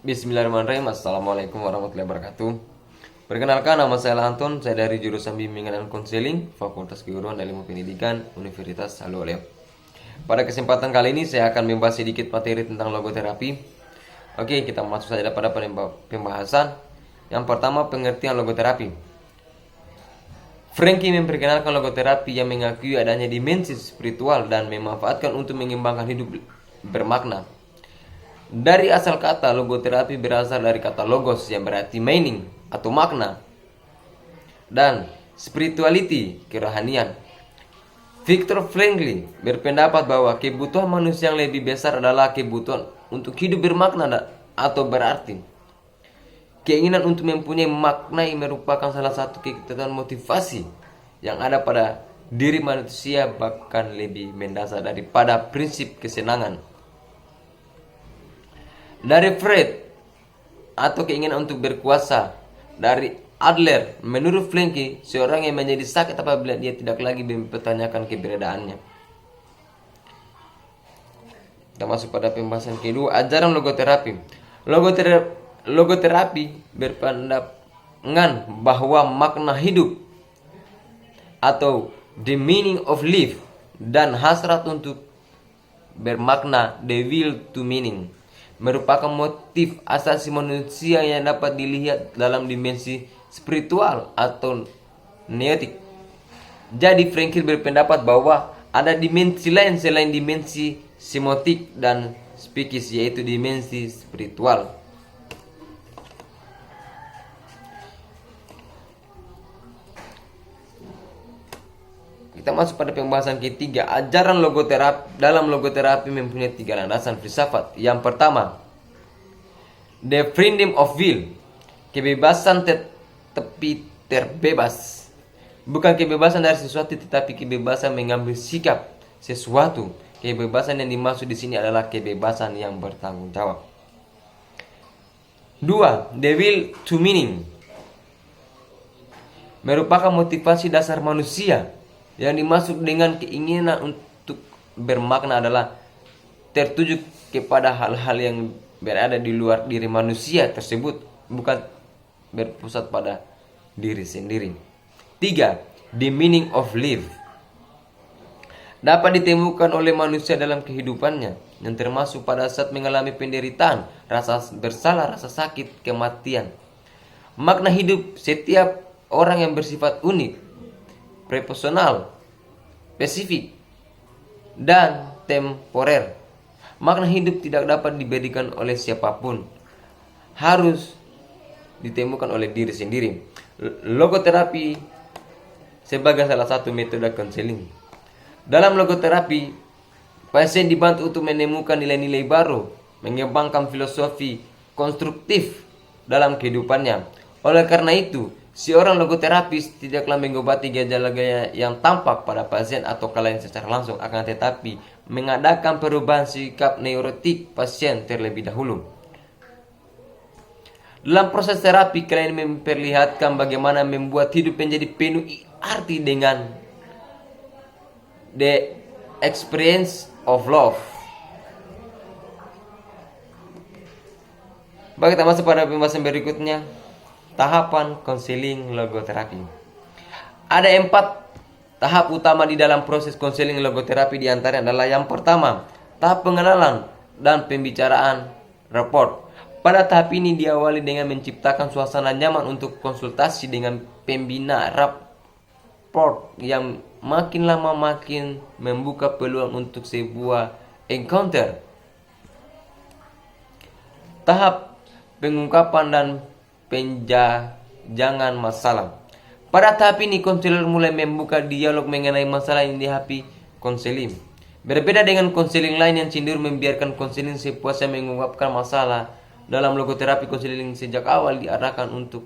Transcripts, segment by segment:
Bismillahirrahmanirrahim. Assalamualaikum warahmatullahi wabarakatuh. Perkenalkan, nama saya Anton. Saya dari jurusan Bimbingan dan Konseling, Fakultas Keguruan dan Ilmu Pendidikan, Universitas Haluoleo. Pada kesempatan kali ini saya akan membahas sedikit materi tentang logoterapi. Oke, kita masuk saja pada pembahasan. Yang pertama, pengertian logoterapi. Frankie memperkenalkan logoterapi yang mengakui adanya dimensi spiritual dan memanfaatkan untuk mengembangkan hidup bermakna. Dari asal kata, logoterapi berasal dari kata logos yang berarti meaning atau makna, dan spirituality, kerohanian. Viktor Frankl berpendapat bahwa kebutuhan manusia yang lebih besar adalah kebutuhan untuk hidup bermakna atau berarti. Keinginan untuk mempunyai makna merupakan salah satu kebutuhan motivasi yang ada pada diri manusia, bahkan lebih mendasar daripada prinsip kesenangan. Dari Freud, atau keinginan untuk berkuasa. Dari Adler, menurut Frankie, seorang yang menjadi sakit apabila dia tidak lagi mempertanyakan keberadaannya. Kita masuk pada pembahasan kedua, ajaran logoterapi. Logoterapi berpandangan bahwa makna hidup atau the meaning of life dan hasrat untuk bermakna, the will to meaning, merupakan motif asasi manusia yang dapat dilihat dalam dimensi spiritual atau neotik. Jadi Frankl berpendapat bahwa ada dimensi lain selain dimensi semiotik dan psikis, yaitu dimensi spiritual. Kita masuk pada pembahasan ketiga, ajaran logoterapi. Dalam logoterapi mempunyai 3 landasan filsafat. Yang pertama, the freedom of will, kebebasan tetapi terbebas. Bukan kebebasan dari sesuatu, tetapi kebebasan mengambil sikap sesuatu. Kebebasan yang dimaksud di sini adalah kebebasan yang bertanggung jawab. 2. The will to meaning, merupakan motivasi dasar manusia. Yang dimaksud dengan keinginan untuk bermakna adalah tertuju kepada hal-hal yang berada di luar diri manusia tersebut, bukan berpusat pada diri sendiri. 3. The meaning of life, dapat ditemukan oleh manusia dalam kehidupannya, yang termasuk pada saat mengalami penderitaan, rasa bersalah, rasa sakit, kematian. Makna hidup setiap orang yang bersifat unik, proporsional, spesifik, dan temporer. Makna hidup tidak dapat diberikan oleh siapapun, harus ditemukan oleh diri sendiri. Logoterapi sebagai salah satu metode konseling. Dalam logoterapi, pasien dibantu untuk menemukan nilai-nilai baru, mengembangkan filosofi konstruktif dalam kehidupannya. Oleh karena itu, seorang logoterapis tidaklah mengobati gejala-gejala yang tampak pada pasien atau klien secara langsung, akan tetapi mengadakan perubahan sikap neurotik pasien terlebih dahulu. Dalam proses terapi, klien memperlihatkan bagaimana membuat hidup menjadi penuh arti dengan the experience of love. Baik, kita masuk pada pembahasan berikutnya. Tahapan konseling logoterapi. Ada 4 tahap utama di dalam proses konseling logoterapi. Di antaranya adalah yang pertama, tahap pengenalan dan pembicaraan rapport. Pada tahap ini diawali dengan menciptakan suasana nyaman untuk konsultasi dengan pembina. Rapport yang makin lama makin membuka peluang untuk sebuah encounter. Tahap pengungkapan dan penjajangan masalah. Pada tahap ini konselor mulai membuka dialog mengenai masalah yang dihadapi konseling. Berbeda dengan konseling lain yang cenderung membiarkan konseling sepuasnya mengungkapkan masalah. Dalam logoterapi, konseling sejak awal diarahkan untuk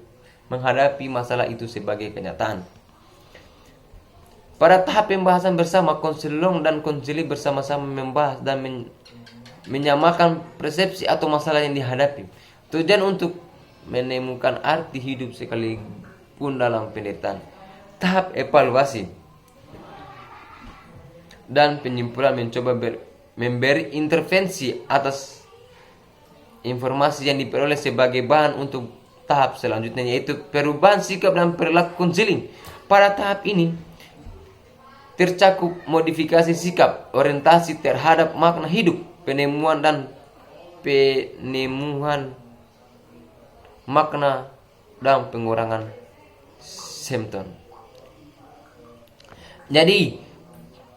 menghadapi masalah itu sebagai kenyataan. Pada tahap pembahasan bersama, konselor dan konseling bersama-sama membahas dan menyamakan persepsi atau masalah yang dihadapi. Tujuan untuk menemukan arti hidup sekalipun dalam penderitaan. Tahap evaluasi dan penyimpulan mencoba memberi intervensi atas informasi yang diperoleh sebagai bahan untuk tahap selanjutnya, yaitu perubahan sikap dan perilaku konseling. Pada tahap ini tercakup modifikasi sikap, orientasi terhadap makna hidup, penemuan makna dan pengurangan symptom. Jadi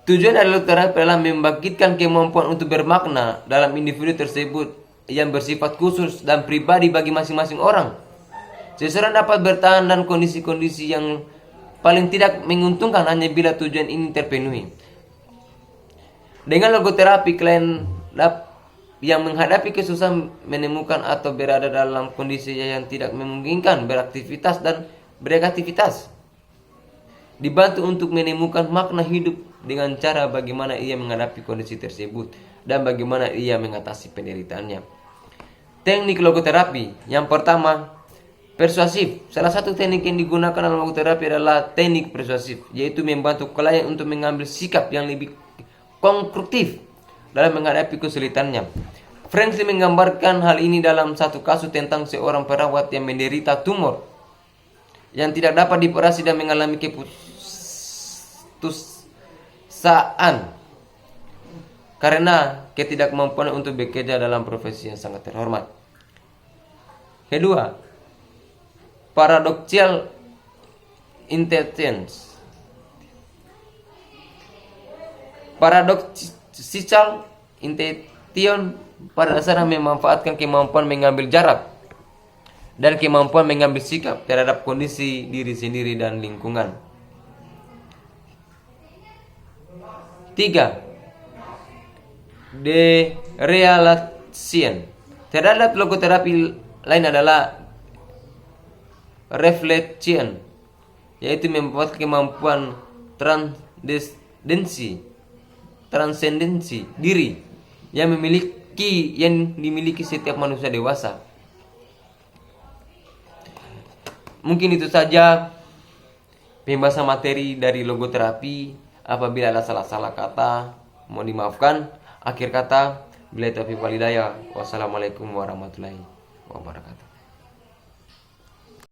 tujuan dari terapi adalah membangkitkan kemampuan untuk bermakna dalam individu tersebut yang bersifat khusus dan pribadi bagi masing-masing orang. Seseorang dapat bertahan dan kondisi-kondisi yang paling tidak menguntungkan hanya bila tujuan ini terpenuhi. Dengan logoterapi, klien yang menghadapi kesusahan menemukan atau berada dalam kondisi yang tidak memungkinkan beraktivitas dan beraktivitas, dibantu untuk menemukan makna hidup dengan cara bagaimana ia menghadapi kondisi tersebut dan bagaimana ia mengatasi penderitaannya. Teknik logoterapi yang pertama, persuasif. Salah satu teknik yang digunakan dalam logoterapi adalah teknik persuasif, yaitu membantu klien untuk mengambil sikap yang lebih konstruktif dalam menghadapi kesulitannya. Franklin menggambarkan hal ini dalam satu kasus tentang seorang perawat yang menderita tumor yang tidak dapat dioperasi dan mengalami keputusasaan karena ketidakmampuan untuk bekerja dalam profesi yang sangat terhormat. Kedua, paradoxical intelligence. Paradoxical intelligence pada dasarnya memanfaatkan kemampuan mengambil jarak dan kemampuan mengambil sikap terhadap kondisi diri sendiri dan lingkungan. 3. Derealization. Terhadap logoterapi lain adalah reflection, yaitu membuat kemampuan transendensi diri yang dimiliki setiap manusia dewasa. Mungkin itu saja pembahasan materi dari logoterapi. Apabila ada salah-salah kata, mohon dimaafkan. Akhir kata, billahi taufiq wal hidayah. Wassalamualaikum warahmatullahi wabarakatuh.